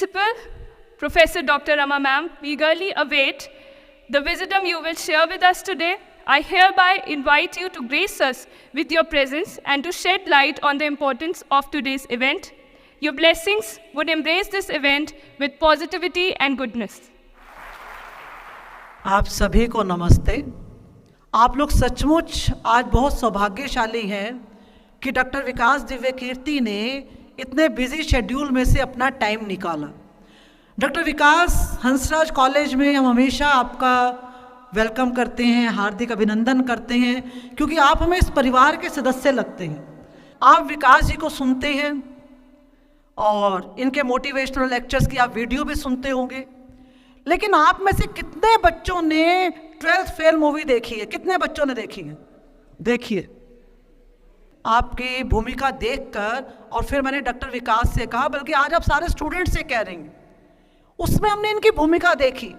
Principal, Professor Dr. Rama ma'am, we eagerly await the wisdom you will share with us today. I hereby invite you to grace us with your presence and to shed light on the importance of today's event. Your blessings would embrace this event with positivity and goodness. आप सभी को नमस्ते। आप लोग सचमुच आज बहुत सौभाग्यशाली हैं कि डॉक्टर विकास दिव्य कीर्ति ने इतने बिजी शेड्यूल में से अपना टाइम निकाला। डॉक्टर विकास हंसराज कॉलेज में हम हमेशा आपका वेलकम करते हैं, हार्दिक अभिनंदन करते हैं, क्योंकि आप हमें इस परिवार के सदस्य लगते हैं। आप विकास जी को सुनते हैं और इनके मोटिवेशनल लेक्चर्स की आप वीडियो भी सुनते होंगे, लेकिन आप में से कितने बच्चों ने 12th फेल मूवी देखी है? कितने बच्चों ने देखी है? देखिए, आपकी भूमिका देखकर और फिर मैंने डॉक्टर विकास से कहा, बल्कि आज आप सारे स्टूडेंट से कह रहे हैं, उसमें हमने इनकी भूमिका देखी।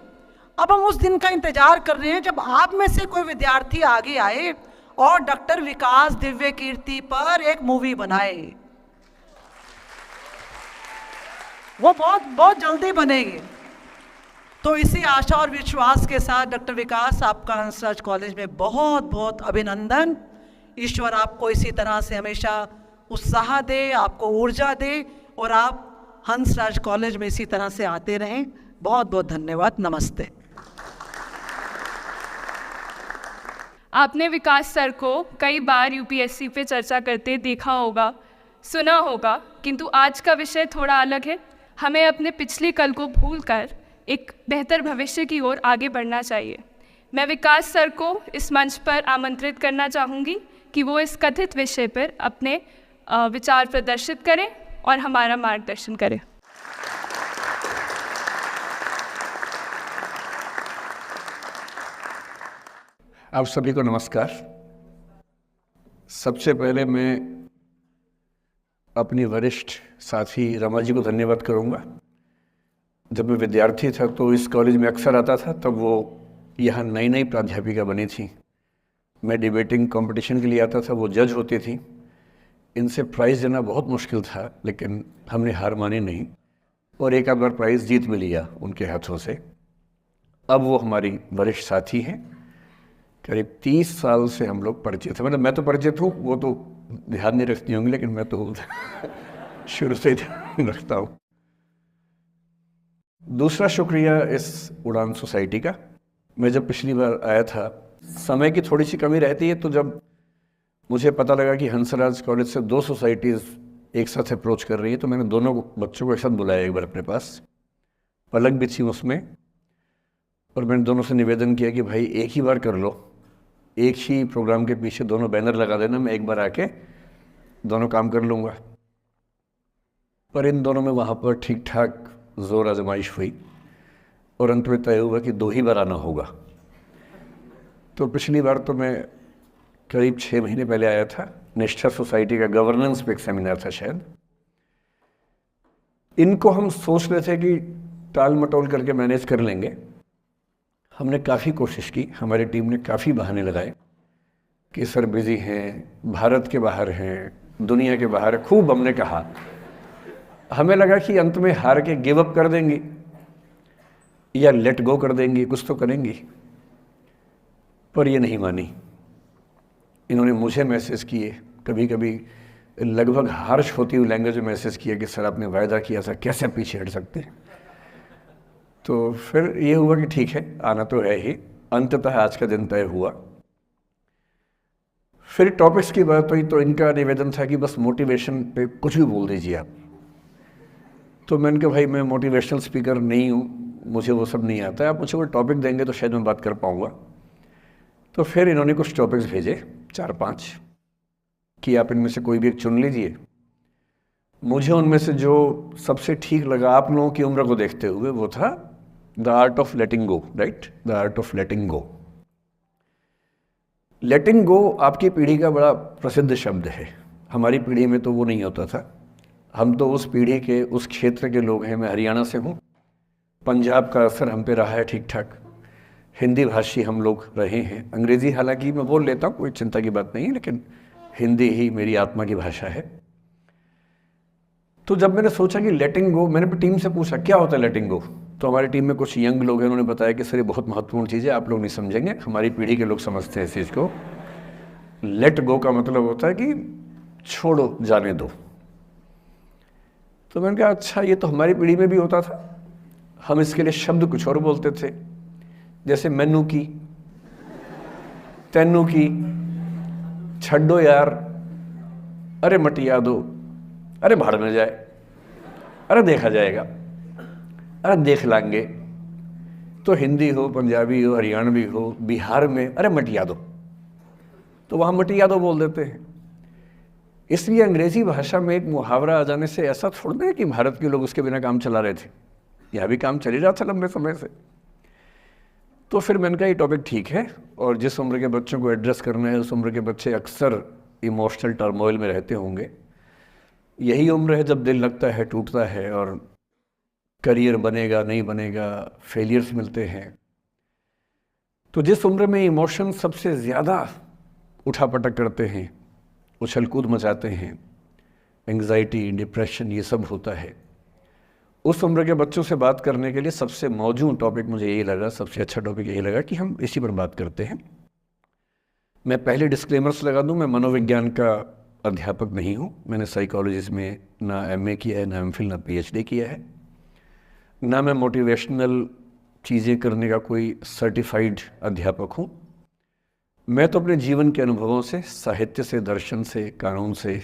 अब हम उस दिन का इंतजार कर रहे हैं जब आप में से कोई विद्यार्थी आगे आए और डॉक्टर विकास दिव्य कीर्ति पर एक मूवी बनाए। वो बहुत जल्दी बनेगी। तो इसी आशा और विश्वास के साथ डॉक्टर विकास, आपका हंसराज कॉलेज में बहुत बहुत अभिनंदन। ईश्वर आपको इसी तरह से हमेशा उत्साह दे, आपको ऊर्जा दे और आप हंसराज कॉलेज में इसी तरह से आते रहें। बहुत बहुत धन्यवाद। नमस्ते। आपने विकास सर को कई बार यूपीएससी पे चर्चा करते देखा होगा, सुना होगा, किंतु आज का विषय थोड़ा अलग है। हमें अपने पिछले कल को भूलकर एक बेहतर भविष्य की ओर आगे बढ़ना चाहिए। मैं विकास सर को इस मंच पर आमंत्रित करना चाहूँगी कि वो इस कथित विषय पर अपने विचार प्रदर्शित करें और हमारा मार्गदर्शन करें। आप सभी को नमस्कार। सबसे पहले मैं अपनी वरिष्ठ साथी रमा जी को धन्यवाद करूंगा। जब मैं विद्यार्थी था तो इस कॉलेज में अक्सर आता था, तब वो यहाँ नई नई प्राध्यापिका बनी थी। मैं डिबेटिंग कंपटीशन के लिए आता था, वो जज होती थी। इनसे प्राइज़ देना बहुत मुश्किल था, लेकिन हमने हार मानी नहीं और एक आध बार प्राइज़ जीत भी लिया उनके हाथों से। अब वो हमारी वरिष्ठ साथी हैं। करीब 30 साल से हम लोग परिचित हैं। मतलब मैं तो परिचित हूँ, वो तो ध्यान नहीं रखती होंगी, लेकिन मैं तो शुरू से ही ध्यान रखता हूँ। दूसरा शुक्रिया इस उड़ान सोसाइटी का। मैं जब पिछली बार आया था, समय की थोड़ी सी कमी रहती है, तो जब मुझे पता लगा कि हंसराज कॉलेज से 2 सोसाइटीज़ एक साथ अप्रोच कर रही है, तो मैंने दोनों बच्चों को एक साथ बुलाया एक बार अपने पास। पलक भी थी उसमें, और मैंने दोनों से निवेदन किया कि भाई एक ही बार कर लो, एक ही प्रोग्राम के पीछे दोनों बैनर लगा देना, मैं एक बार आके दोनों काम कर लूँगा। पर इन दोनों में वहाँ पर ठीक ठाक जोर आजमाइश हुई और अंत में तय हुआ कि 2 ही बार आना होगा। तो पिछली बार तो मैं करीब 6 महीने पहले आया था। निष्ठा सोसाइटी का गवर्नेंस पे एक सेमिनार था शायद। इनको हम सोच रहे थे कि टाल मटोल करके मैनेज कर लेंगे। हमने काफ़ी कोशिश की, हमारी टीम ने काफ़ी बहाने लगाए कि सर बिज़ी हैं, भारत के बाहर हैं, दुनिया के बाहर है। खूब हमने कहा। हमें लगा कि अंत में हार के गिव अप कर देंगी या लेट गो कर देंगी, कुछ तो करेंगी, पर ये नहीं मानी। इन्होंने मुझे मैसेज किए, कभी कभी लगभग हार्श होती हुई लैंग्वेज में मैसेज किया कि सर आपने वायदा किया था, कैसे पीछे हट सकते हैं। तो फिर ये हुआ कि ठीक है, आना तो है ही। अंततः आज का दिन तय हुआ। फिर टॉपिक्स की बात हुई तो इनका निवेदन था कि बस मोटिवेशन पे कुछ भी बोल दीजिए आप। तो मैंने कहा भाई मैं मोटिवेशनल स्पीकर नहीं हूँ, मुझे वो सब नहीं आता है, आप मुझे कोई टॉपिक देंगे तो शायद मैं बात कर पाऊँगा। तो फिर इन्होंने कुछ टॉपिक्स भेजे 4-5 कि आप इनमें से कोई भी एक चुन लीजिए। मुझे उनमें से जो सबसे ठीक लगा आप लोगों की उम्र को देखते हुए, वो था the art of letting go. Right, the art of letting go. Letting go आपकी पीढ़ी का बड़ा प्रसिद्ध शब्द है। हमारी पीढ़ी में तो वो नहीं होता था। हम तो उस पीढ़ी के, उस क्षेत्र के लोग हैं। मैं हरियाणा से हूँ। पंजाब का असर हम पे रहा है ठीक ठाक। हिंदी भाषी हम लोग रहे हैं। अंग्रेज़ी हालांकि मैं बोल लेता हूँ, कोई चिंता की बात नहीं है, लेकिन हिंदी ही मेरी आत्मा की भाषा है। तो जब मैंने सोचा कि लेटिंग गो, मैंने टीम से पूछा क्या होता है लेटिंग गो। तो हमारी टीम में कुछ यंग लोग हैं, उन्होंने बताया कि सर ये बहुत महत्वपूर्ण चीज़ है, आप लोग नहीं समझेंगे, हमारी पीढ़ी के लोग समझते हैं इस चीज़ को। लेट गो का मतलब होता है कि छोड़ो, जाने दो। तो मैंने कहा अच्छा, ये तो हमारी पीढ़ी में भी होता था, हम इसके लिए शब्द कुछ और बोलते थे, जैसे मैनू की, तैनू की, छड्डो यार, अरे मटिया दो, अरे भाड़ में जाए, अरे देखा जाएगा, अरे देख लांगे। तो हिंदी हो, पंजाबी हो, हरियाणवी हो, बिहार में अरे मटिया दो, तो वहाँ मटिया दो बोल देते हैं। इसलिए अंग्रेजी भाषा में एक मुहावरा आ जाने से ऐसा थोड़ा है कि भारत के लोग उसके बिना काम चला रहे थे, यह भी काम चल ही रहा था लंबे समय से। तो फिर मैंने कहा ये टॉपिक ठीक है, और जिस उम्र के बच्चों को एड्रेस करना है उस उम्र के बच्चे अक्सर इमोशनल टर्मोइल में रहते होंगे। यही उम्र है जब दिल लगता है, टूटता है, और करियर बनेगा नहीं बनेगा, फेलियर्स मिलते हैं। तो जिस उम्र में इमोशन सबसे ज़्यादा उठापटक करते हैं, उछल कूद मचाते हैं, एंग्जाइटी, डिप्रेशन, ये सब होता है, उस उम्र के बच्चों से बात करने के लिए सबसे मौजूद टॉपिक मुझे यही लगा, सबसे अच्छा टॉपिक यही लगा कि हम इसी पर बात करते हैं। मैं पहले डिस्क्लेमर्स लगा दूं, मैं मनोविज्ञान का अध्यापक नहीं हूं, मैंने साइकोलॉजिस्ट में ना एमए किया है, ना एमफिल, ना पीएचडी किया है, ना मैं मोटिवेशनल चीज़ें करने का कोई सर्टिफाइड अध्यापक हूं। मैं तो अपने जीवन के अनुभवों से, साहित्य से, दर्शन से, कानून से,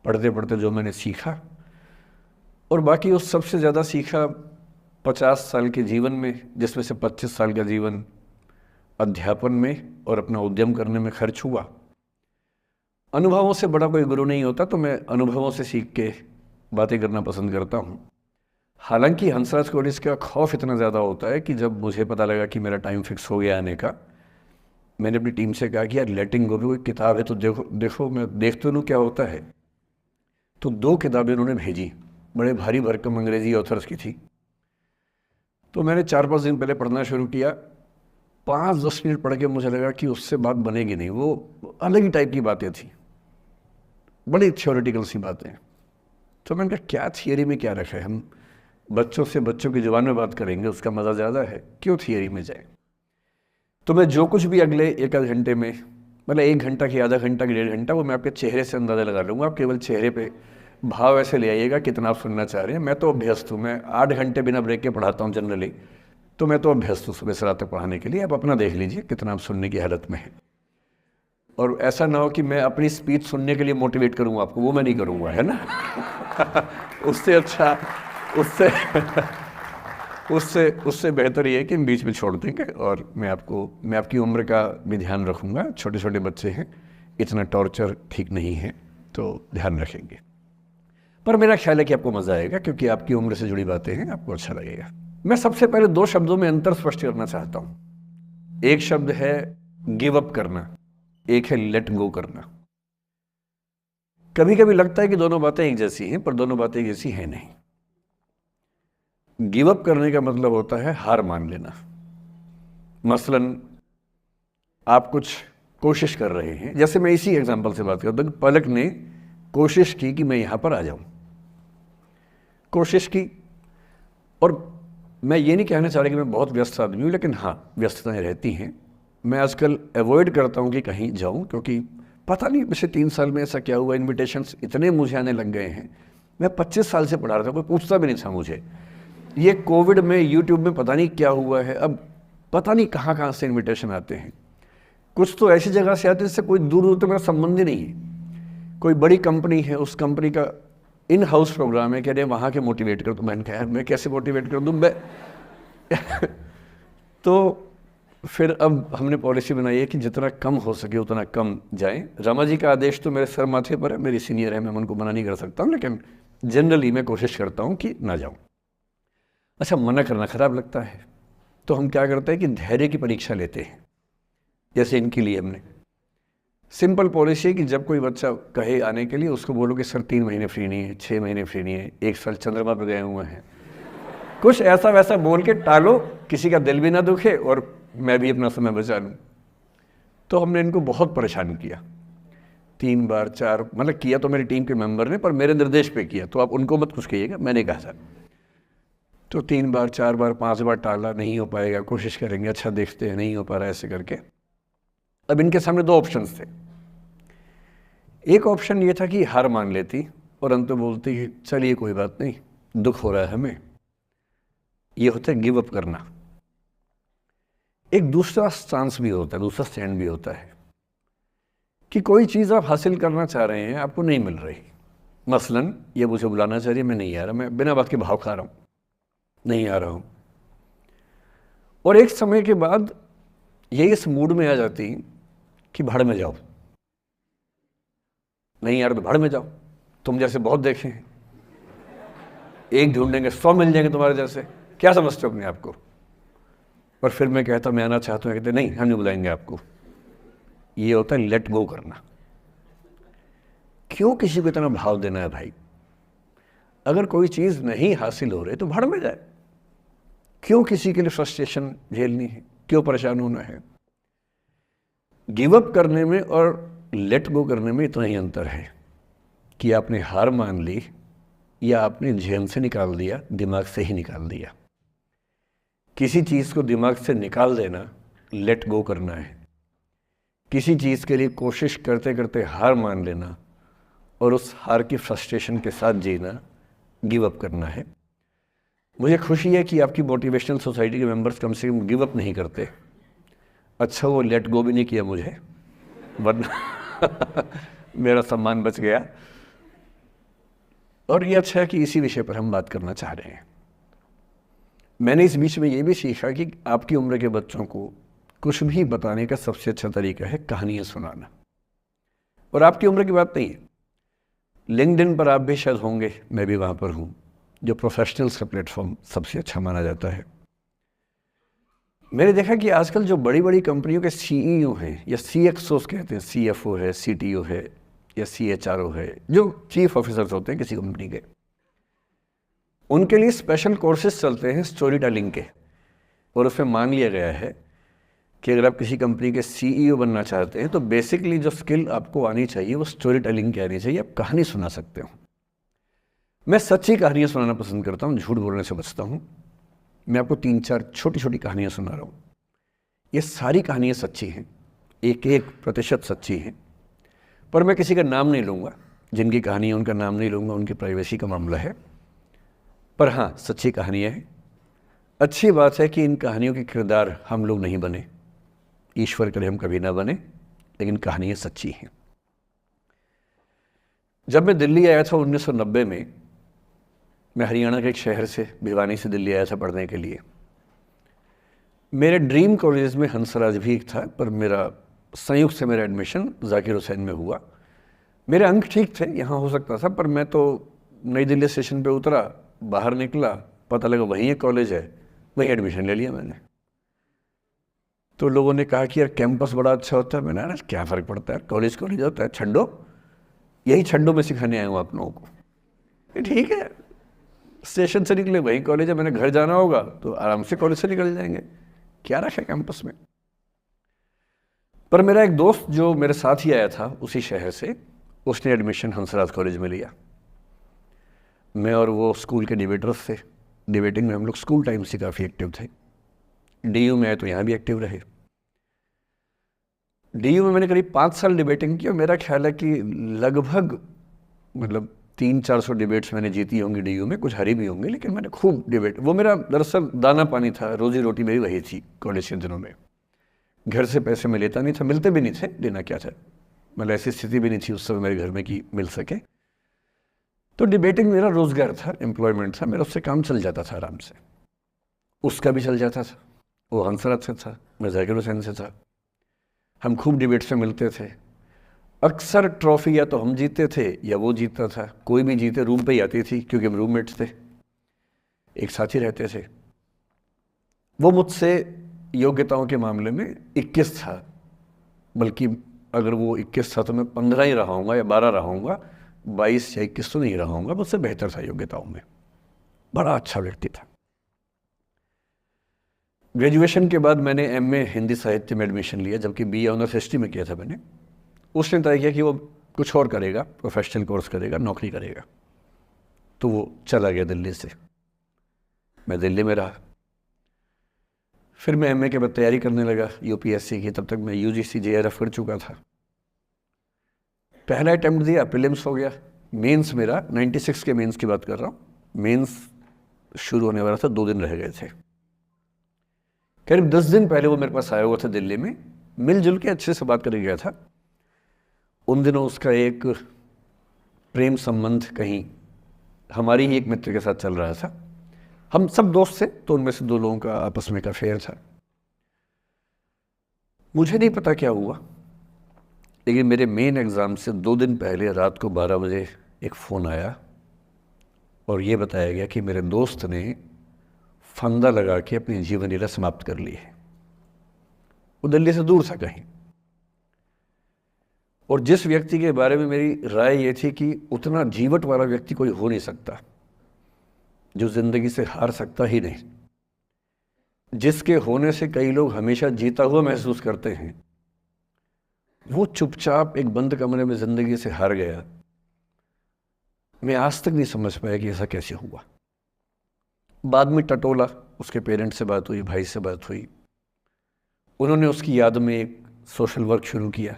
पढ़ते पढ़ते जो मैंने सीखा, और बाकी उस सबसे ज़्यादा सीखा 50 साल के जीवन में, जिसमें से 25 साल का जीवन अध्यापन में और अपना उद्यम करने में खर्च हुआ। अनुभवों से बड़ा कोई गुरु नहीं होता, तो मैं अनुभवों से सीख के बातें करना पसंद करता हूँ। हालांकि हंसराज कॉलेज का खौफ इतना ज़्यादा होता है कि जब मुझे पता लगा कि मेरा टाइम फिक्स हो गया आने का, मैंने अपनी टीम से कहा कि यार लेटिंग गो भी कोई किताब है तो देखो मैं देख तो लूँ क्या होता है। तो 2 किताबें उन्होंने भेजी, बड़े भारी भरकम अंग्रेजी ऑथर्स की थी। तो मैंने 4-5 दिन पहले पढ़ना शुरू किया। 5-10 मिनट पढ़ के मुझे लगा कि उससे बात बनेगी नहीं, वो अलग ही टाइप की बातें थी, बड़ी थ्योरेटिकल सी बातें। तो मैंने कहा क्या थियरी में क्या रखा है, हम बच्चों से बच्चों की ज़ुबान में बात करेंगे, उसका मज़ा ज़्यादा है, क्यों थियरी में जाए। तो मैं जो कुछ भी अगले 1-आध घंटे में, मतलब 1 घंटा की, आधा घंटा की, 1.5 घंटा, वो मैं आपके चेहरे से अंदाज़ा लगा लूँगा। आप केवल चेहरे पे भाव ऐसे ले आइएगा कितना आप सुनना चाह रहे हैं। मैं तो अभ्यस्त हूँ, मैं 8 घंटे बिना ब्रेक के पढ़ाता हूँ जनरली, तो मैं तो अभ्यस्त हूँ सुबह से रात तक पढ़ाने के लिए। आप अपना देख लीजिए कितना आप सुनने की हालत में है। और ऐसा ना हो कि मैं अपनी स्पीच सुनने के लिए मोटिवेट करूँगा आपको, वो मैं नहीं करूँगा, है ना। उससे अच्छा, उससे बेहतर ये है कि बीच में छोड़ देंगे, और मैं आपकी उम्र का भी ध्यान रखूँगा। छोटे छोटे बच्चे हैं, इतना टॉर्चर ठीक नहीं है, तो ध्यान रखेंगे। पर मेरा ख्याल है कि आपको मज़ा आएगा, क्योंकि आपकी उम्र से जुड़ी बातें हैं, आपको अच्छा लगेगा। मैं सबसे पहले 2 शब्दों में अंतर स्पष्ट करना चाहता हूँ। एक शब्द है गिव अप करना, एक है लेट गो करना। कभी कभी लगता है कि दोनों बातें एक जैसी हैं, पर दोनों बातें एक जैसी हैं नहीं। गिव अप करने का मतलब होता है हार मान लेना। मसलन आप कुछ कोशिश कर रहे हैं, जैसे मैं इसी एग्जांपल से बात करता हूँ। पलक ने कोशिश की कि मैं यहाँ पर आ जाऊँ, कोशिश की, और मैं ये नहीं कहना चाह रहा कि मैं बहुत व्यस्त आदमी हूँ, लेकिन हाँ व्यस्तताएं रहती हैं। मैं आजकल अवॉइड करता हूँ कि कहीं जाऊँ, क्योंकि पता नहीं पिछले 3 साल में ऐसा क्या हुआ, इन्विटेशंस इतने मुझे आने लग गए हैं। मैं 25 साल से पढ़ा रहा था, कोई पूछता भी नहीं था मुझे। ये कोविड में यूट्यूब में पता नहीं क्या हुआ है, अब पता नहीं कहाँ कहाँ से इन्विटेशन आते हैं। कुछ तो ऐसी जगह से आते हैं जिससे कोई दूर दूर तक मेरा संबंध ही नहीं है। कोई बड़ी कंपनी है, उस कंपनी का इन हाउस प्रोग्राम है, कह रहे वहाँ के मोटिवेट कर। तो मैंने कहा यार मैं कैसे मोटिवेट कर दूँ मैं तो फिर अब हमने पॉलिसी बनाई है कि जितना कम हो सके उतना कम जाएं। रमा जी का आदेश तो मेरे सर माथे पर है, मेरी सीनियर है, मैं उनको मना नहीं कर सकता हूँ, लेकिन जनरली मैं कोशिश करता हूँ कि ना जाऊँ। अच्छा, मना करना ख़राब लगता है, तो हम क्या करते हैं कि धैर्य की परीक्षा लेते हैं। जैसे इनके लिए हमने सिंपल पॉलिसी है कि जब कोई बच्चा कहे आने के लिए, उसको बोलो कि सर 3 महीने फ्री नहीं है, 6 महीने फ्री नहीं है, 1 साल चंद्रमा पर गए हुए हैं। कुछ ऐसा वैसा बोल के टालो, किसी का दिल भी ना दुखे और मैं भी अपना समय बचा लूँ। तो हमने इनको बहुत परेशान किया। 3 बार 4, मतलब किया तो मेरी टीम के मेंबर ने, पर मेरे निर्देश पे किया, तो आप उनको मत कुछ कहिएगा, मैंने कहा था। तो 3 बार 4 बार 5 बार टाला, नहीं हो पाएगा, कोशिश करेंगे, अच्छा देखते हैं, नहीं हो पा रहा है, ऐसे करके। अब इनके सामने 2 ऑप्शंस थे। एक ऑप्शन ये था कि हार मान लेती और अंत में बोलती कि चलिए कोई बात नहीं, दुख हो रहा है हमें, ये होता है गिव अप करना। एक दूसरा स्टांस भी होता है, दूसरा स्टैंड भी होता है कि कोई चीज़ आप हासिल करना चाह रहे हैं, आपको नहीं मिल रही। मसलन ये मुझे बुलाना चाह रही है, मैं नहीं आ रहा, मैं बिना बात के भाव खा रहा हूँ, नहीं आ रहा हूँ। और एक समय के बाद ये इस मूड में आ जाती कि भाड़ में जाओ, नहीं यार तो भाड़ में जाओ, तुम जैसे बहुत देखे हैं, एक ढूंढेंगे 100 मिल जाएंगे तुम्हारे जैसे, क्या समझते हो अपने आप को। और फिर मैं कहता मैं आना चाहता हूँ, कहते नहीं हम नहीं बुलाएंगे आपको। ये होता है लेट गो करना। क्यों किसी को इतना भाव देना है भाई? अगर कोई चीज़ नहीं हासिल हो रही तो भाड़ में जाए। क्यों किसी के लिए फ्रस्ट्रेशन झेलनी है, क्यों परेशान होना है? गिव अप करने में और लेट गो करने में इतना ही अंतर है कि आपने हार मान ली या आपने जेहन से निकाल दिया, दिमाग से ही निकाल दिया। किसी चीज़ को दिमाग से निकाल देना लेट गो करना है। किसी चीज़ के लिए कोशिश करते करते हार मान लेना और उस हार की फ्रस्ट्रेशन के साथ जीना गिव अप करना है। मुझे खुशी है कि आपकी मोटिवेशनल सोसाइटी के मेंबर्स कम से कम गिव अप नहीं करते। अच्छा वो लेट गो भी नहीं किया मुझे, वरना मेरा सम्मान बच गया। और ये अच्छा है कि इसी विषय पर हम बात करना चाह रहे हैं। मैंने इस बीच में ये भी सीखा कि आपकी उम्र के बच्चों को कुछ भी बताने का सबसे अच्छा तरीका है कहानियाँ सुनाना। और आपकी उम्र की बात नहीं है, लिंक्डइन पर आप भी शायद होंगे, मैं भी वहाँ पर हूँ, जो प्रोफेशनल्स का प्लेटफॉर्म सबसे अच्छा माना जाता है। मैंने देखा कि आजकल जो बड़ी बड़ी कंपनियों के सीईओ हैं या सीएक्सओस कहते हैं, सीएफओ है, सीटीओ है या सीएचआरओ है, जो चीफ ऑफिसर्स होते हैं किसी कंपनी के, उनके लिए स्पेशल कोर्सेज चलते हैं स्टोरी टेलिंग के। और उसमें मान लिया गया है कि अगर आप किसी कंपनी के सीईओ बनना चाहते हैं तो बेसिकली जो स्किल आपको आनी चाहिए वो स्टोरी टेलिंग की आनी चाहिए। आप कहानी सुना सकते हो। मैं सच्ची कहानियाँ सुनाना पसंद करता हूँ, झूठ बोलने से बचता हूँ। मैं आपको 3-4 छोटी छोटी कहानियाँ सुना रहा हूँ। ये सारी कहानियाँ सच्ची हैं, 1-1% सच्ची हैं, पर मैं किसी का नाम नहीं लूँगा। जिनकी कहानी है उनका नाम नहीं लूँगा, उनकी प्राइवेसी का मामला है। पर हाँ, सच्ची कहानियाँ हैं। अच्छी बात है कि इन कहानियों के किरदार हम लोग नहीं बने, ईश्वर करे हम कभी ना बने, लेकिन कहानियाँ सच्ची हैं। जब मैं दिल्ली आया था 1990 में, मैं हरियाणा के एक शहर से, भिवानी से दिल्ली आया था पढ़ने के लिए। मेरे ड्रीम कॉलेज में हंसराज भी एक था, पर मेरा संयुक्त से मेरा एडमिशन जाकिर हुसैन में हुआ। मेरे अंक ठीक थे, यहाँ हो सकता था, पर मैं तो नई दिल्ली स्टेशन पे उतरा, बाहर निकला, पता लगा वहीं एक कॉलेज है, वहीं एडमिशन ले लिया मैंने। तो लोगों ने कहा कि यार कैंपस बड़ा अच्छा होता है। मैंने कहा क्या फ़र्क पड़ता है, कॉलेज कॉलेज होता है, छड्डो, यही छड्डो में सिखाने आया हूँ आप लोगों को। ठीक है, स्टेशन से निकले वहीं कॉलेज है, मैंने घर जाना होगा तो आराम से कॉलेज से निकल जाएंगे, क्या रखा है कैंपस में। पर मेरा एक दोस्त जो मेरे साथ ही आया था उसी शहर से, उसने एडमिशन हंसराज कॉलेज में लिया। मैं और वो स्कूल के डिबेटर्स थे। डिबेटिंग में हम लोग स्कूल टाइम से काफ़ी एक्टिव थे। डीयू में आए तो यहाँ भी एक्टिव रहे। डीयू में मैंने करीब 5 साल डिबेटिंग की और मेरा ख्याल है कि लगभग मतलब 300-400 डिबेट्स मैंने जीती होंगी डीयू में, कुछ हारी भी होंगी, लेकिन मैंने खूब डिबेट, वो मेरा दरअसल दाना पानी था, रोजी रोटी मेरी वही थी कॉलेज के दिनों में। घर से पैसे मैं लेता नहीं था, मिलते भी नहीं थे, देना क्या था, मतलब ऐसी स्थिति भी नहीं थी उस समय मेरे घर में कि मिल सके। तो डिबेटिंग मेरा रोज़गार था, एम्प्लॉयमेंट था मेरा, उससे काम चल जाता था आराम से। उसका भी चल जाता था, वो हंसराज से था, मैं जाकिर हुसैन से था। हम खूब डिबेट्स में मिलते थे। अक्सर ट्रॉफी या तो हम जीते थे या वो जीतता था, कोई भी जीते रूम पे ही आती थी क्योंकि हम रूममेट्स थे, एक साथ ही रहते थे। वो मुझसे योग्यताओं के मामले में 21 था, बल्कि अगर वो 21 था तो मैं 15 ही रहा हूँगा या 12 रहा हूँगा, 22 या 21 तो नहीं रहा हूँगा, मुझसे बेहतर था योग्यताओं में। बड़ा अच्छा व्यक्ति था। ग्रेजुएशन के बाद मैंने एमए हिंदी साहित्य में एडमिशन लिया, जबकि बीए ऑनर्स हिस्ट्री में किया था मैंने। उसने तय किया कि वो कुछ और करेगा, प्रोफेशनल कोर्स करेगा, नौकरी करेगा। तो वो चला गया दिल्ली से, मैं दिल्ली में रहा। फिर मैं एमए के बाद तैयारी करने लगा यूपीएससी की। तब तक मैं यूजीसी जेआरएफ कर चुका था। पहला अटेम्प्ट दिया, प्रीलिम्स हो गया। मेंस मेरा 96 के मेंस की बात कर रहा हूँ, मेंस शुरू होने वाला था, 2 दिन रह गए थे। करीब 10 दिन पहले वो मेरे पास आया हुआ था दिल्ली में, मिलजुल के अच्छे से बात करके गया था। उन दिनों उसका एक प्रेम संबंध कहीं हमारी ही एक मित्र के साथ चल रहा था। हम सब दोस्त थे, तो उनमें से 2 लोगों का आपस में एक अफेयर था। मुझे नहीं पता क्या हुआ, लेकिन मेरे मेन एग्ज़ाम से 2 दिन पहले रात को 12 बजे एक फ़ोन आया और ये बताया गया कि मेरे दोस्त ने फंदा लगा के अपनी जीवन लीला समाप्त कर ली है। वो दिल्ली से दूर था कहीं, और जिस व्यक्ति के बारे में मेरी राय ये थी कि उतना जीवट वाला व्यक्ति कोई हो नहीं सकता, जो ज़िंदगी से हार सकता ही नहीं, जिसके होने से कई लोग हमेशा जीता हुआ महसूस करते हैं, वो चुपचाप एक बंद कमरे में ज़िंदगी से हार गया। मैं आज तक नहीं समझ पाया कि ऐसा कैसे हुआ। बाद में टटोला, उसके पेरेंट्स से बात हुई, भाई से बात हुई। उन्होंने उसकी याद में एक सोशल वर्क शुरू किया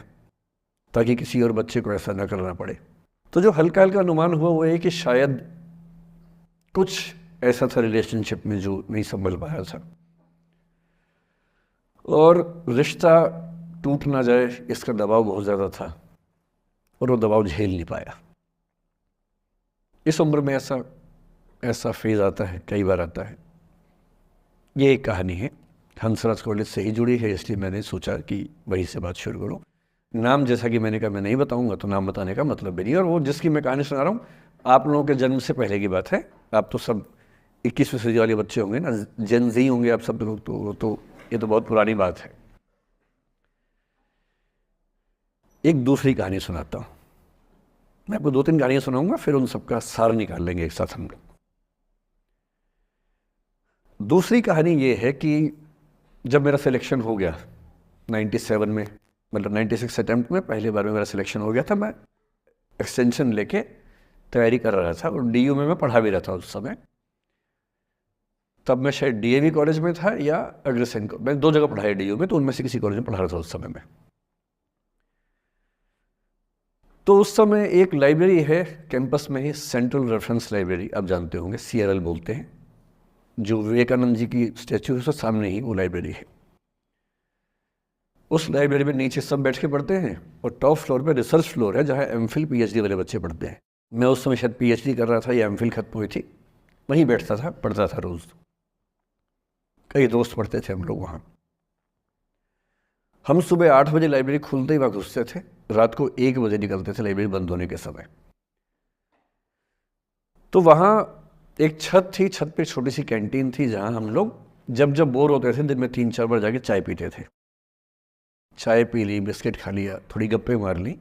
ताकि किसी और बच्चे को ऐसा न करना पड़े। तो जो हल्का हल्का अनुमान हुआ वो ये कि शायद कुछ ऐसा था रिलेशनशिप में जो नहीं संभल पाया था, और रिश्ता टूट ना जाए इसका दबाव बहुत ज़्यादा था, और वो दबाव झेल नहीं पाया। इस उम्र में ऐसा फेज़ आता है, कई बार आता है। ये एक कहानी है, हंसराज कॉलेज से ही जुड़ी है, इसलिए मैंने सोचा कि वहीं से बात शुरू करूँ। नाम जैसा कि मैंने कहा मैं नहीं बताऊंगा, तो नाम बताने का मतलब भी नहीं। और वो जिसकी मैं कहानी सुना रहा हूँ, आप लोगों के जन्म से पहले की बात है। आप तो सब 21वीं सदी वाले बच्चे होंगे ना, जेन ज़ी होंगे आप सब लोग, तो ये तो बहुत पुरानी बात है। एक दूसरी कहानी सुनाता हूँ। मैं आपको 2-3 कहानियाँ सुनाऊंगा, फिर उन सबका सार निकाल लेंगे एक साथ हम लोग। दूसरी कहानी ये है कि जब मेरा सिलेक्शन हो गया 97 में, मतलब 96 अटेम्प्ट में पहली बार में मेरा सिलेक्शन हो गया था, मैं एक्सटेंशन लेके तैयारी कर रहा था, और डीयू में मैं पढ़ा भी रहा था उस समय। तब मैं शायद डीएवी कॉलेज में था या अग्रसेन, मैं 2 जगह पढ़ाया डीयू में, तो उनमें से किसी कॉलेज में पढ़ा रहा था उस समय में। तो उस समय एक लाइब्रेरी है कैंपस में ही, सेंट्रल रेफरेंस लाइब्रेरी, आप जानते होंगे, CRL बोलते हैं, जो विवेकानंद जी की स्टैचू है उसके सामने ही वो लाइब्रेरी है। उस लाइब्रेरी में नीचे सब बैठ के पढ़ते हैं, और टॉप फ्लोर पे रिसर्च फ्लोर है जहाँ MPhil PhD वाले बच्चे पढ़ते हैं। मैं उस समय शायद PhD कर रहा था या MPhil खत्म हुई थी, वहीं बैठता था, पढ़ता था रोज़। कई दोस्त पढ़ते थे हम लोग वहाँ। हम सुबह 8 बजे लाइब्रेरी खुलते ही वहाँ घुसते थे, रात को 1 बजे निकलते थे लाइब्रेरी बंद होने के समय। तो वहाँ एक छत थी, छत पे छोटी सी कैंटीन थी जहाँ हम लोग जब बोर होते थे दिन में 3-4 बार जाके चाय पीते थे। चाय पी ली, बिस्किट खा लिया, थोड़ी गप्पे मार ली,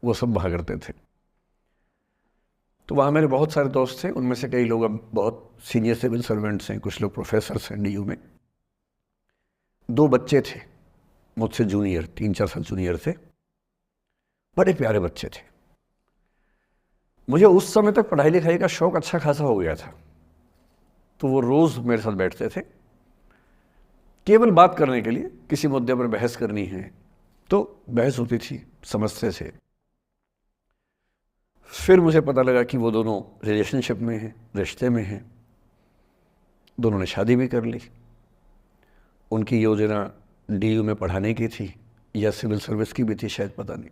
वो सब वहाँ करते थे। तो वहाँ मेरे बहुत सारे दोस्त थे, उनमें से कई लोग अब बहुत सीनियर सिविल सर्वेंट्स हैं, कुछ लोग प्रोफेसर्स हैं डीयू में। 2 बच्चे थे मुझसे जूनियर, 3-4 साल जूनियर थे, बड़े प्यारे बच्चे थे। मुझे उस समय तक पढ़ाई लिखाई का शौक अच्छा खासा हो गया था, तो वो रोज़ मेरे साथ बैठते थे केवल बात करने के लिए। किसी मुद्दे पर बहस करनी है तो बहस होती थी, समझते थे। फिर मुझे पता लगा कि वो दोनों रिलेशनशिप में हैं, रिश्ते में हैं। दोनों ने शादी भी कर ली। उनकी योजना डीयू में पढ़ाने की थी या सिविल सर्विस की भी थी, शायद, पता नहीं।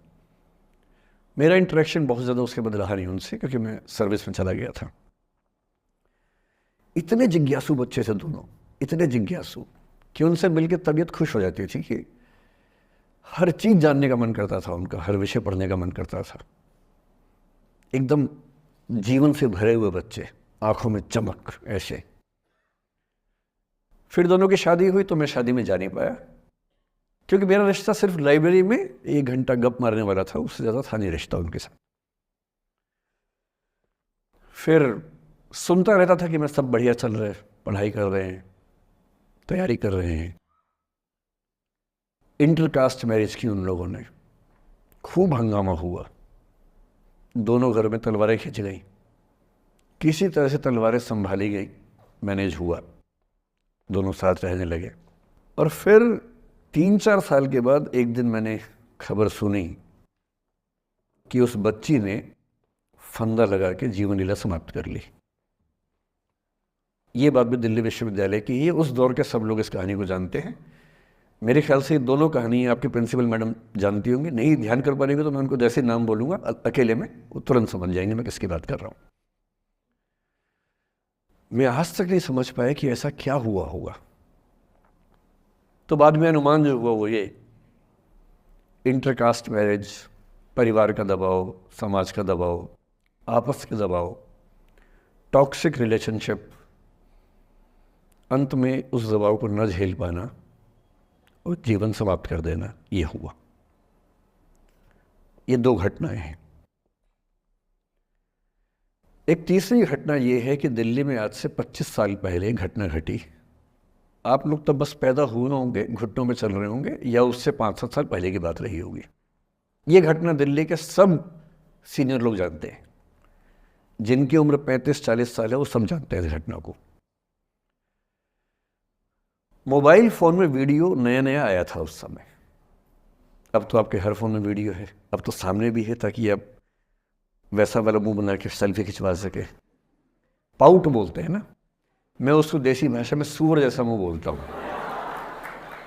मेरा इंटरेक्शन बहुत ज़्यादा उसके बाद रहा नहीं उनसे, क्योंकि मैं सर्विस में चला गया था। इतने जिज्ञासु बच्चे थे दोनों, इतने जिज्ञासु कि उनसे मिलकर तबीयत खुश हो जाती थी, कि हर चीज़ जानने का मन करता था उनका, हर विषय पढ़ने का मन करता था। एकदम जीवन से भरे हुए बच्चे, आंखों में चमक, ऐसे। फिर दोनों की शादी हुई तो मैं शादी में जा नहीं पाया, क्योंकि मेरा रिश्ता सिर्फ लाइब्रेरी में 1 घंटा गप मारने वाला था, उससे ज़्यादा था नहीं रिश्ता उनके साथ। फिर सुनता रहता था कि मैं सब बढ़िया चल रहा है, पढ़ाई कर रहे हैं, तैयारी कर रहे हैं। इंटरकास्ट मैरिज की उन लोगों ने, खूब हंगामा हुआ, दोनों घर में तलवारें खिंच गई, किसी तरह से तलवारें संभाली गई, मैनेज हुआ, दोनों साथ रहने लगे। और फिर 3-4 साल के बाद एक दिन मैंने खबर सुनी कि उस बच्ची ने फंदा लगा के जीवन लीला समाप्त कर ली। ये बात भी दिल्ली विश्वविद्यालय की है, उस दौर के सब लोग इस कहानी को जानते हैं। मेरे ख्याल से ये दोनों कहानी आपकी प्रिंसिपल मैडम जानती होंगी, नहीं ध्यान कर पाएंगे तो मैं उनको जैसे नाम बोलूँगा अकेले में वो तुरंत समझ जाएंगे मैं किसकी बात कर रहा हूँ। मैं आज तक नहीं समझ पाया कि ऐसा क्या हुआ होगा। तो बाद में अनुमान जो हुआ वो ये, इंटरकास्ट मैरिज, परिवार का दबाव, समाज का दबाव, आपस के दबाव, टॉक्सिक रिलेशनशिप, अंत में उस दबाव को न झेल पाना और जीवन समाप्त कर देना, ये हुआ। ये 2 घटनाएं हैं। एक तीसरी घटना ये है कि दिल्ली में आज से 25 साल पहले घटना घटी। आप लोग तब बस पैदा हुए होंगे, घुटनों में चल रहे होंगे, या उससे 5-7 साल पहले की बात रही होगी। ये घटना दिल्ली के सब सीनियर लोग जानते हैं, जिनकी उम्र 35-40 साल है वो सब जानते हैं इस घटना को। मोबाइल फ़ोन में वीडियो नया नया आया था उस समय। अब तो आपके हर फ़ोन में वीडियो है, अब तो सामने भी है ताकि आप वैसा वाला मुंह बना के सेल्फी खिंचवा सके। पाउट बोलते हैं ना, मैं उसको देसी भाषा में सूअर जैसा मुंह बोलता हूँ,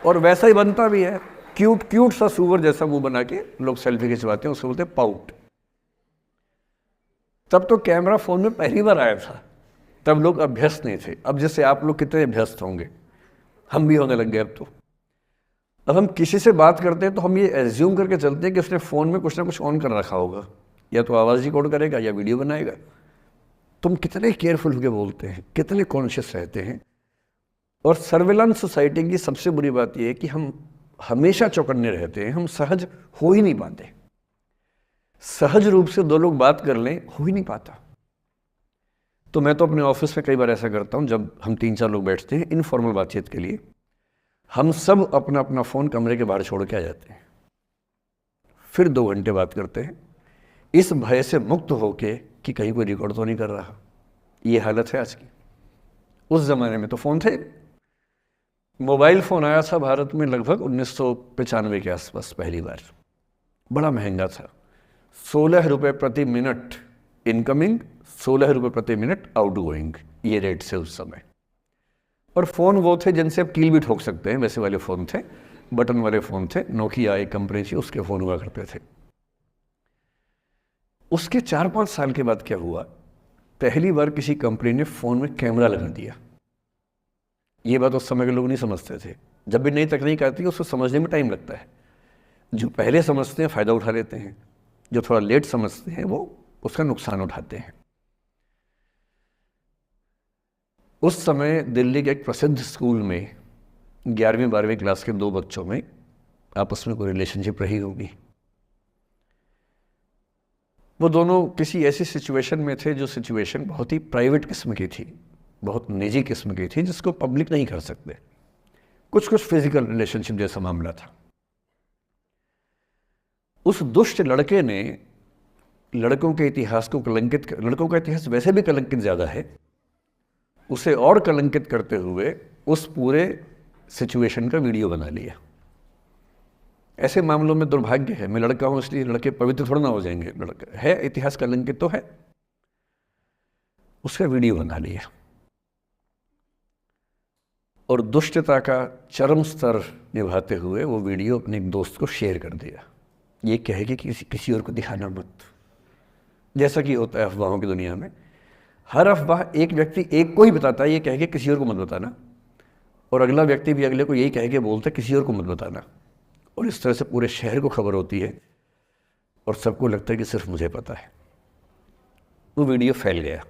और वैसा ही बनता भी है, क्यूट क्यूट सा सूअर जैसा मुंह बना के लोग सेल्फी खिंचवाते हैं, उसको बोलते हैं पाउट। तब तो कैमरा फ़ोन में पहली बार आया था, तब लोग अभ्यस्त नहीं थे। अब जैसे आप लोग कितने अभ्यस्त होंगे, हम भी होने लग गए। अब हम किसी से बात करते हैं तो हम ये एज्यूम करके चलते हैं कि उसने फ़ोन में कुछ ना कुछ ऑन कर रखा होगा, या तो आवाज़ रिकॉर्ड करेगा या वीडियो बनाएगा। तुम कितने केयरफुल होकर बोलते हैं, कितने कॉन्शियस रहते हैं। और सर्विलांस सोसाइटी की सबसे बुरी बात यह है कि हम हमेशा चौकन्ने रहते हैं, हम सहज हो ही नहीं पाते। सहज रूप से 2 लोग बात कर लें, हो ही नहीं पाता। तो मैं तो अपने ऑफिस में कई बार ऐसा करता हूँ, जब हम 3-4 लोग बैठते हैं इनफॉर्मल बातचीत के लिए, हम सब अपना अपना फ़ोन कमरे के बाहर छोड़ के आ जाते हैं, फिर 2 घंटे बात करते हैं, इस भय से मुक्त होके कि कहीं कोई रिकॉर्ड तो नहीं कर रहा। ये हालत है आज की। उस ज़माने में तो फ़ोन थे। मोबाइल फ़ोन आया था भारत में लगभग 1995 के आसपास पहली बार। बड़ा महंगा था, 16 रुपये प्रति मिनट इनकमिंग, 16 रुपये प्रति मिनट आउटगोइंग, ये रेट से उस समय। और फ़ोन वो थे जिनसे आप कील भी ठोक सकते हैं, वैसे वाले फ़ोन थे, बटन वाले फ़ोन थे। नोकिया एक कंपनी थी, उसके फ़ोन हुआ करते थे। उसके 4-5 साल के बाद क्या हुआ, पहली बार किसी कंपनी ने फ़ोन में कैमरा लगा दिया। ये बात उस समय के लोग नहीं समझते थे। जब भी नई तकनीक आती है उसको समझने में टाइम लगता है। जो पहले समझते हैं फ़ायदा उठा लेते हैं, जो थोड़ा लेट समझते हैं वो उसका नुकसान उठाते हैं। उस समय दिल्ली के एक प्रसिद्ध स्कूल में 11वीं-12वीं क्लास के 2 बच्चों में आपस में कोई रिलेशनशिप रही होगी। वो दोनों किसी ऐसी सिचुएशन में थे जो सिचुएशन बहुत ही प्राइवेट किस्म की थी, बहुत निजी किस्म की थी, जिसको पब्लिक नहीं कर सकते। कुछ फिजिकल रिलेशनशिप जैसा मामला था। उस दुष्ट लड़के ने लड़कों के इतिहास को कलंकित, लड़कों का इतिहास वैसे भी कलंकित ज़्यादा है, उसे और कलंकित करते हुए उस पूरे सिचुएशन का वीडियो बना लिया। ऐसे मामलों में दुर्भाग्य है, मैं लड़का हूं इसलिए लड़के पवित्र थोड़ा ना हो जाएंगे। लड़का है, इतिहास कलंकित तो है, उसका वीडियो बना लिया और दुष्टता का चरम स्तर निभाते हुए वो वीडियो अपने एक दोस्त को शेयर कर दिया। ये कहे कि किसी और को दिखाना मत, जैसा कि होता है अफवाहों की दुनिया में। हर अफवाह एक व्यक्ति एक को ही बताता है, ये कह के किसी और को मत बताना, और अगला व्यक्ति भी अगले को यही कह के बोलता है किसी और को मत बताना। और इस तरह से पूरे शहर को खबर होती है और सबको लगता है कि सिर्फ मुझे पता है। वो वीडियो फैल गया।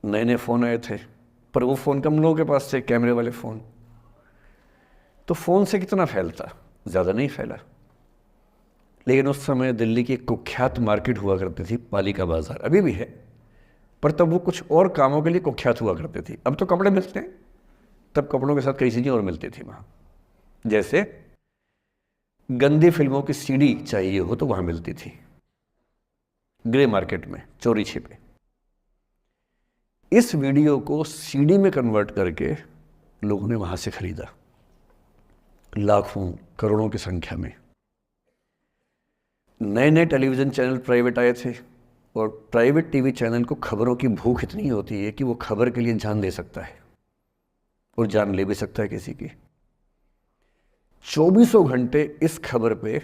नए नए फ़ोन आए थे, पर वो फ़ोन कम लोगों के पास थे, कैमरे वाले फ़ोन। तो फ़ोन से कितना फैलता, ज़्यादा नहीं फैला। लेकिन उस समय दिल्ली की एक कुख्यात मार्केट हुआ करती थी, पालिका बाज़ार, अभी भी है, पर तब वो कुछ और कामों के लिए कुख्यात हुआ करती थी। अब तो कपड़े मिलते हैं, तब कपड़ों के साथ कई चीज़ें और मिलती थी वहाँ। जैसे गंदी फिल्मों की सीडी चाहिए हो तो वहाँ मिलती थी, ग्रे मार्केट में चोरी छिपे। इस वीडियो को सीडी में कन्वर्ट करके लोगों ने वहां से खरीदा, लाखों करोड़ों की संख्या में। नए नए टेलीविज़न चैनल प्राइवेट आए थे, और प्राइवेट टीवी चैनल को खबरों की भूख इतनी होती है कि वो खबर के लिए जान दे सकता है और जान ले भी सकता है किसी की। 24 घंटे इस खबर पे,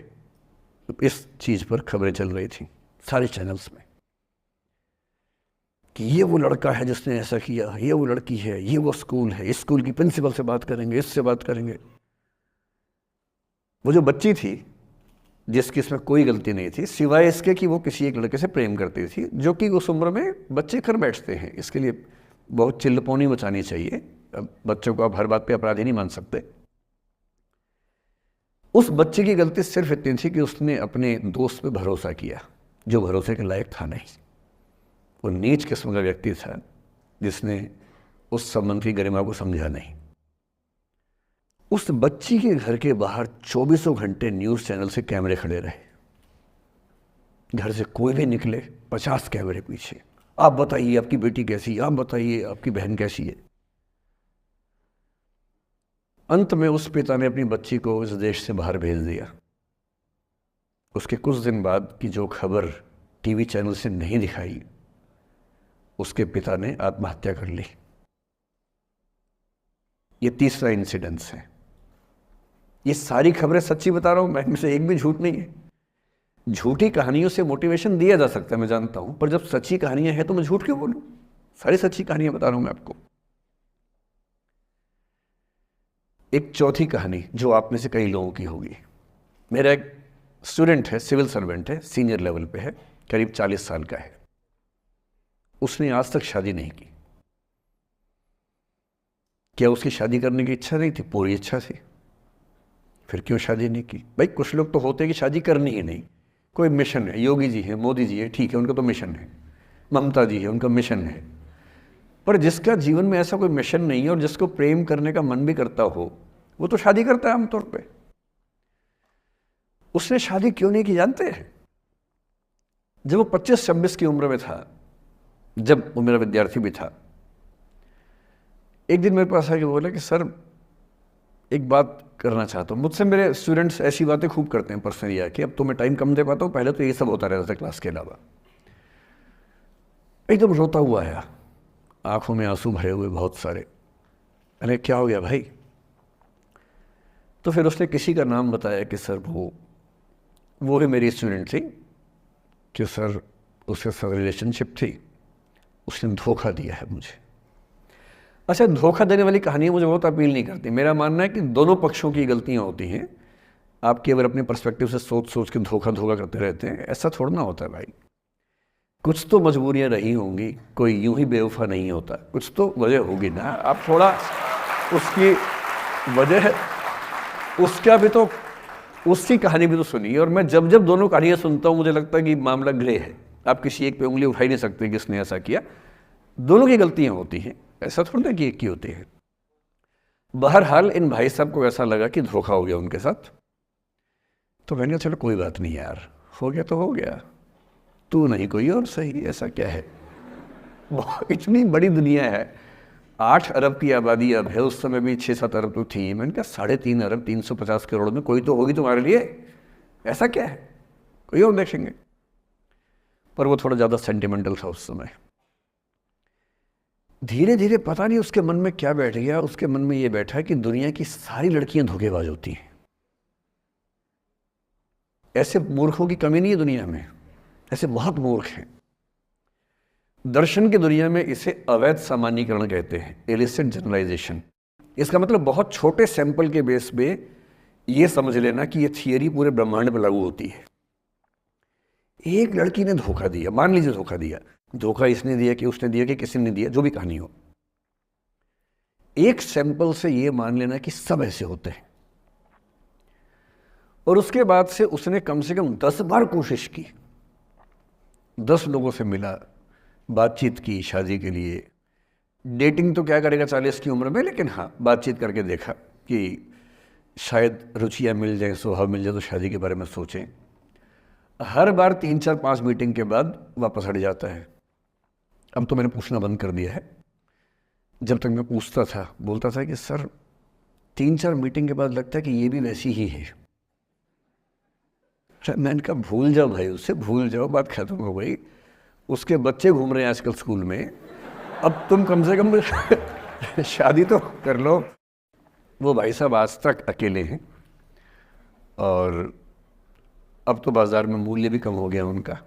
इस चीज़ पर खबरें चल रही थी सारे चैनल्स में कि ये वो लड़का है जिसने ऐसा किया, ये वो लड़की है, ये वो स्कूल है, इस स्कूल की प्रिंसिपल से बात करेंगे, इससे बात करेंगे। वो जो बच्ची थी जिसकी इसमें कोई गलती नहीं थी सिवाय इसके कि वो किसी एक लड़के से प्रेम करती थी, जो कि उस उम्र में बच्चे कर बैठते हैं, इसके लिए बहुत चिल्लपौनी मचानी चाहिए। अब बच्चों को आप हर बात पे अपराधी नहीं मान सकते। उस बच्चे की गलती सिर्फ इतनी थी कि उसने अपने दोस्त पे भरोसा किया जो भरोसे के लायक था नहीं। वो नीच किस्म का व्यक्ति था जिसने उस संबंध की गरिमा को समझा नहीं। उस बच्ची के घर के बाहर 24 घंटे न्यूज़ चैनल से कैमरे खड़े रहे। घर से कोई भी निकले 50 कैमरे पीछे, आप बताइए आपकी बेटी कैसी है, आप बताइए आपकी बहन कैसी है। अंत में उस पिता ने अपनी बच्ची को इस देश से बाहर भेज दिया। उसके कुछ दिन बाद की जो खबर टीवी चैनल से नहीं दिखाई, उसके पिता ने आत्महत्या कर ली। ये तीसरा इंसिडेंस है। ये सारी खबरें सच्ची बता रहा हूं मैं, इनमें से एक भी झूठ नहीं है। झूठी कहानियों से मोटिवेशन दिया जा सकता है, मैं जानता हूं, पर जब सच्ची कहानियां हैं तो मैं झूठ क्यों बोलूं? सारी सच्ची कहानियां बता रहा हूं मैं आपको। एक चौथी कहानी जो आप में से कई लोगों की होगी। मेरा एक स्टूडेंट है, सिविल सर्वेंट है, सीनियर लेवल पे है, करीब 40 साल का है। उसने आज तक शादी नहीं की। क्या उसकी शादी करने की इच्छा नहीं थी? पूरी इच्छा थी। फिर क्यों शादी नहीं की? भाई कुछ लोग तो होते हैं कि शादी करनी ही नहीं, कोई मिशन है। योगी जी है, मोदी जी है, ठीक है, उनका तो मिशन है। ममता जी है, उनका मिशन है। पर जिसका जीवन में ऐसा कोई मिशन नहीं है और जिसको प्रेम करने का मन भी करता हो, वो तो शादी करता है आमतौर पे। उसने शादी क्यों नहीं की जानते हैं? जब वो 25-26 की उम्र में था, जब वो मेरा विद्यार्थी भी था, एक दिन मेरे पास आके बोला कि सर एक बात करना चाहता हूँ। मुझसे मेरे स्टूडेंट्स ऐसी बातें खूब करते हैं पर्सनली आके, अब तो मैं टाइम कम दे पाता हूँ, पहले तो ये सब होता रहता था क्लास के अलावा। एकदम रोता हुआ आया, आंखों में आंसू भरे हुए बहुत सारे। अरे क्या हो गया भाई? तो फिर उसने किसी का नाम बताया कि सर वो ही मेरी स्टूडेंट थी, कि सर उसके साथ रिलेशनशिप थी, उसने धोखा दिया है मुझे। अच्छा, धोखा देने वाली कहानियाँ मुझे बहुत अपील नहीं करती। मेरा मानना है कि दोनों पक्षों की गलतियाँ होती हैं। आप केवल अपने पर्सपेक्टिव से सोच के धोखा करते रहते हैं, ऐसा थोड़ा ना होता है भाई। कुछ तो मजबूरियाँ रही होंगी, कोई यूं ही बेवफा नहीं होता, कुछ तो वजह होगी ना। आप थोड़ा उसकी वजह, उसका भी तो, उसकी कहानी भी तो सुनिए। और मैं जब जब दोनों कहानियाँ सुनता हूँ मुझे लगता है कि मामला ग्रे है। आप किसी एक पे उंगली उठा ही नहीं सकते कि इसने ऐसा किया। दोनों की गलतियाँ होती हैं, ऐसा थोड़ा ना कि एक की होती है। बहरहाल इन भाई साहब को ऐसा लगा कि धोखा हो गया उनके साथ, तो मैंने कहा चलो कोई बात नहीं यार, हो गया तो हो गया, तू नहीं कोई और सही, ऐसा क्या है। इतनी बड़ी दुनिया है, 8 अरब की आबादी अब है, उस समय भी 6-7 अरब तो थी। मैंने कहा 3.5 अरब 350 करोड़ में कोई तो होगी तुम्हारे लिए, ऐसा क्या है, कोई और देखेंगे। पर वो थोड़ा ज़्यादा सेंटिमेंटल था उस समय। धीरे धीरे पता नहीं उसके मन में क्या बैठ गया, उसके मन में ये बैठा कि दुनिया की सारी लड़कियां धोखेबाज होती हैं। ऐसे मूर्खों की कमी नहीं है दुनिया में, ऐसे बहुत मूर्ख हैं। दर्शन की दुनिया में इसे अवैध सामान्यीकरण कहते हैं, इलिसिट जनरलाइजेशन। इसका मतलब बहुत छोटे सैंपल के बेस पे ये समझ लेना कि ये थियरी पूरे ब्रह्मांड पर लागू होती है। एक लड़की ने धोखा दिया, मान लीजिए धोखा दिया, धोखा इसने दिया कि उसने दिया कि किसी ने दिया, जो भी कहानी हो, एक सैंपल से ये मान लेना कि सब ऐसे होते हैं। और उसके बाद से उसने कम से कम 10 बार कोशिश की, 10 लोगों से मिला, बातचीत की शादी के लिए। डेटिंग तो क्या करेगा 40 की उम्र में, लेकिन हाँ बातचीत करके देखा कि शायद रुचियाँ मिल जाएं, स्वभाव मिल जाए तो शादी के बारे में सोचें। हर बार 3 4 5 मीटिंग के बाद वापस हट जाता है। अब तो मैंने पूछना बंद कर दिया है। जब तक मैं पूछता था, बोलता था कि सर 3 4 मीटिंग के बाद लगता है कि ये भी वैसी ही है। मैंने कहा भूल जाओ भाई, उससे भूल जाओ, बात खत्म हो गई। उसके बच्चे घूम रहे हैं आजकल स्कूल में, अब तुम कम से कम शादी तो कर लो। वो भाई साहब आज तक अकेले हैं और अब तो बाज़ार में मूल्य भी कम हो गया उनका,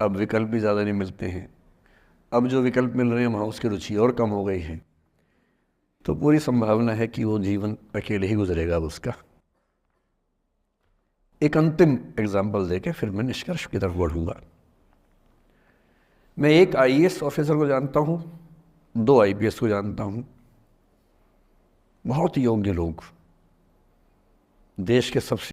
अब विकल्प भी ज़्यादा नहीं मिलते हैं। अब जो विकल्प मिल रहे हैं वहाँ उसकी रुचि और कम हो गई है। तो पूरी संभावना है कि वो जीवन अकेले ही गुजरेगा अब उसका। एक अंतिम एग्जाम्पल देके फिर मैं निष्कर्ष की तरफ बढ़ूंगा। मैं एक आईएएस ऑफिसर को जानता हूँ, 2 आईपीएस को जानता हूँ, बहुत योग्य लोग, देश के सबसे